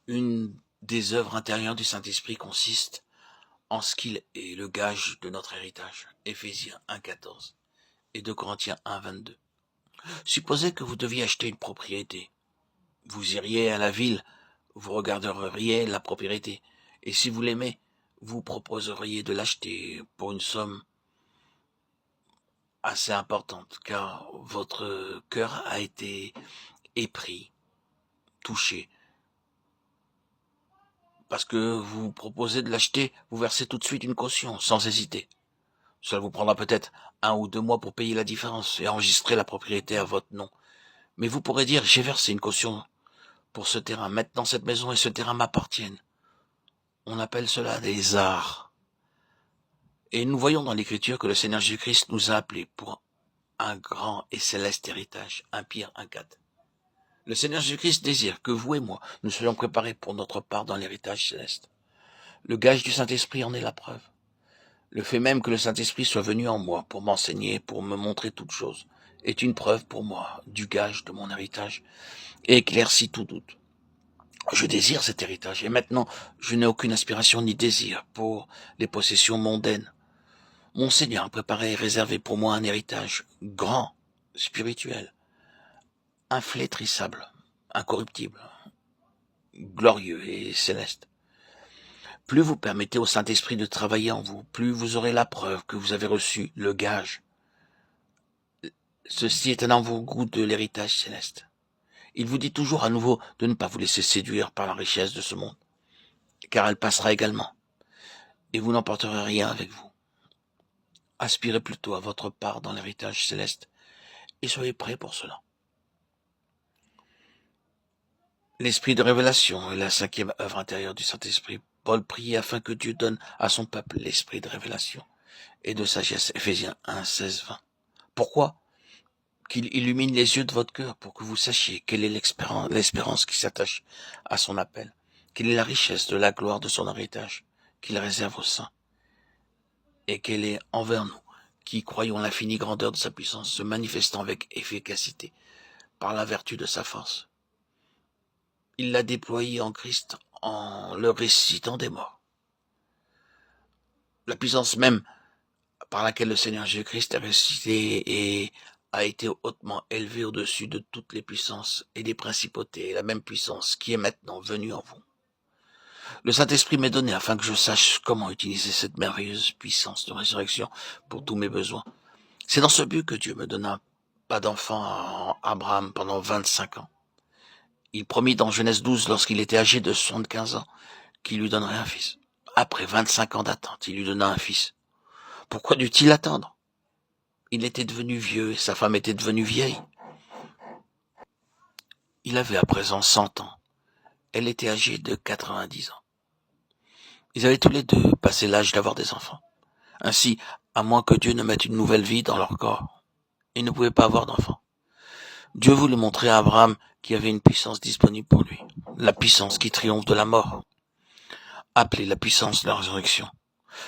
Une des œuvres intérieures du Saint-Esprit consiste en ce qu'il est le gage de notre héritage. Éphésiens 1,14 et 2 Corinthiens 1,22. Supposez que vous deviez acheter une propriété. Vous iriez à la ville, vous regarderiez la propriété, et si vous l'aimez, vous proposeriez de l'acheter pour une somme assez importante, car votre cœur a été épris, touché. Parce que vous proposez de l'acheter, vous versez tout de suite une caution, sans hésiter. Cela vous prendra peut-être 1 ou 2 mois pour payer la différence et enregistrer la propriété à votre nom. Mais vous pourrez dire, j'ai versé une caution pour ce terrain. Maintenant, cette maison et ce terrain m'appartiennent. On appelle cela des arts. Et nous voyons dans l'Écriture que le Seigneur Jésus-Christ nous a appelés pour un grand et céleste héritage. 1 Pierre 1,4. Le Seigneur Jésus-Christ désire que vous et moi, nous soyons préparés pour notre part dans l'héritage céleste. Le gage du Saint-Esprit en est la preuve. Le fait même que le Saint-Esprit soit venu en moi pour m'enseigner, pour me montrer toutes choses, est une preuve pour moi du gage de mon héritage et éclaircit tout doute. Je désire cet héritage et maintenant je n'ai aucune aspiration ni désir pour les possessions mondaines. Mon Seigneur a préparé et réservé pour moi un héritage grand, spirituel, inflétrissable, incorruptible, glorieux et céleste. Plus vous permettez au Saint-Esprit de travailler en vous, plus vous aurez la preuve que vous avez reçu le gage. Ceci est un avant-goût de l'héritage céleste. Il vous dit toujours à nouveau de ne pas vous laisser séduire par la richesse de ce monde, car elle passera également, et vous n'emporterez rien avec vous. Aspirez plutôt à votre part dans l'héritage céleste, et soyez prêts pour cela. L'esprit de révélation est la 5e œuvre intérieure du Saint-Esprit. Paul priait afin que Dieu donne à son peuple l'esprit de révélation et de sagesse. Éphésiens 1, 16, 20. Pourquoi ? Qu'il illumine les yeux de votre cœur pour que vous sachiez quelle est l'espérance qui s'attache à son appel, quelle est la richesse de la gloire de son héritage qu'il réserve aux saints, et quelle est envers nous, qui croyons l'infinie grandeur de sa puissance, se manifestant avec efficacité par la vertu de sa force. Il l'a déployée en Christ en le ressuscitant des morts. La puissance même par laquelle le Seigneur Jésus-Christ est ressuscité et a été hautement élevé au-dessus de toutes les puissances et des principautés, et la même puissance qui est maintenant venue en vous. Le Saint-Esprit m'est donné afin que je sache comment utiliser cette merveilleuse puissance de résurrection pour tous mes besoins. C'est dans ce but que Dieu me donna pas d'enfant à Abraham pendant 25 ans. Il promit dans Genèse 12, lorsqu'il était âgé de 75 ans, qu'il lui donnerait un fils. Après 25 ans d'attente, il lui donna un fils. Pourquoi dut-il attendre ? Il était devenu vieux et sa femme était devenue vieille. Il avait à présent 100 ans. Elle était âgée de 90 ans. Ils avaient tous les deux passé l'âge d'avoir des enfants. Ainsi, à moins que Dieu ne mette une nouvelle vie dans leur corps, ils ne pouvaient pas avoir d'enfants. Dieu voulait montrer à Abraham qu'il y avait une puissance disponible pour lui, la puissance qui triomphe de la mort, appelée la puissance de la résurrection.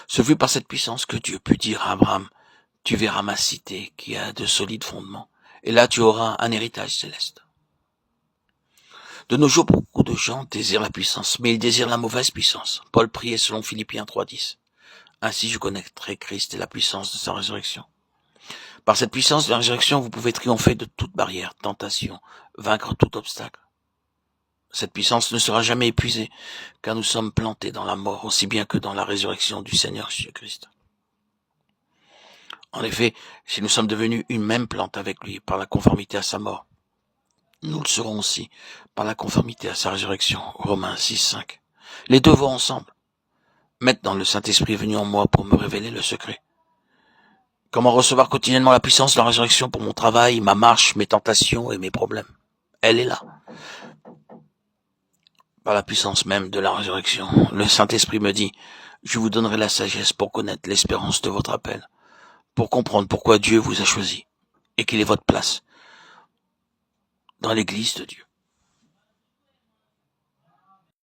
Ce fut par cette puissance que Dieu put dire à Abraham, « Tu verras ma cité qui a de solides fondements, et là tu auras un héritage céleste. » De nos jours, beaucoup de gens désirent la puissance, mais ils désirent la mauvaise puissance. Paul priait selon Philippiens 3,10. Ainsi je connaîtrai Christ et la puissance de sa résurrection. Par cette puissance de la résurrection, vous pouvez triompher de toute barrière, tentation, vaincre tout obstacle. Cette puissance ne sera jamais épuisée, car nous sommes plantés dans la mort aussi bien que dans la résurrection du Seigneur Jésus-Christ. En effet, si nous sommes devenus une même plante avec lui par la conformité à sa mort, nous le serons aussi par la conformité à sa résurrection. Romains 6, 5. Les deux vont ensemble. Maintenant, le Saint-Esprit est venu en moi pour me révéler le secret. Comment recevoir quotidiennement la puissance de la résurrection pour mon travail, ma marche, mes tentations et mes problèmes ? Elle est là. Par la puissance même de la résurrection, le Saint-Esprit me dit, je vous donnerai la sagesse pour connaître l'espérance de votre appel, pour comprendre pourquoi Dieu vous a choisi et quelle est votre place dans l'Église de Dieu.